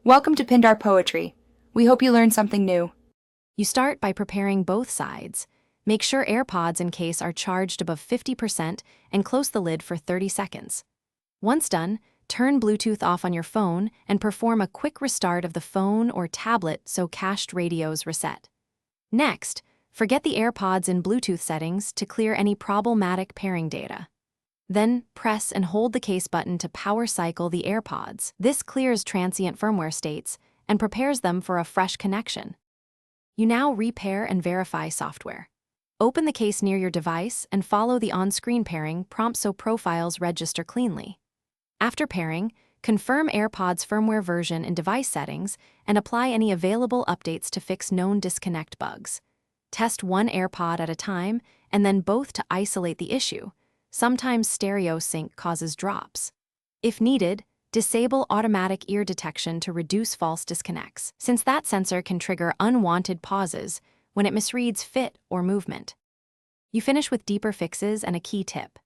Welcome to Pindar Poetry. We hope you learned something new. You start by preparing both sides. Make sure AirPods in case are charged above 50% and close the lid for 30 seconds. Once done, turn Bluetooth off on your phone and perform a quick restart of the phone or tablet so cached radios reset. Next, forget the AirPods in Bluetooth settings to clear any problematic pairing data. Then, press and hold the case button to power cycle the AirPods. This clears transient firmware states and prepares them for a fresh connection. You now repair and verify software. Open the case near your device and follow the on-screen pairing prompt so profiles register cleanly. After pairing, confirm AirPods firmware version in device settings and apply any available updates to fix known disconnect bugs. Test one AirPod at a time and then both to isolate the issue. Sometimes stereo sync causes drops. If needed, disable automatic ear detection to reduce false disconnects, since that sensor can trigger unwanted pauses when it misreads fit or movement. You finish with deeper fixes and a key tip.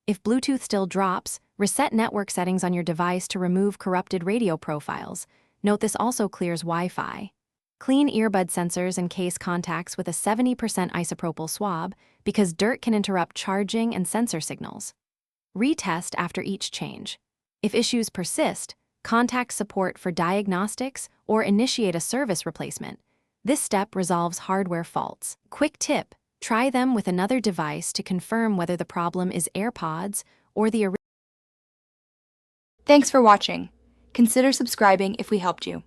If Bluetooth still drops, reset network settings on your device to remove corrupted radio profiles. Note this also clears Wi-Fi. Clean earbud sensors and case contacts with a 70% isopropyl swab because dirt can interrupt charging and sensor signals. Retest after each change. If issues persist, contact support for diagnostics or initiate a service replacement. This step resolves hardware faults. Quick tip: try them with another device to confirm whether the problem is AirPods or the original. Thanks for watching. Consider subscribing if we helped you.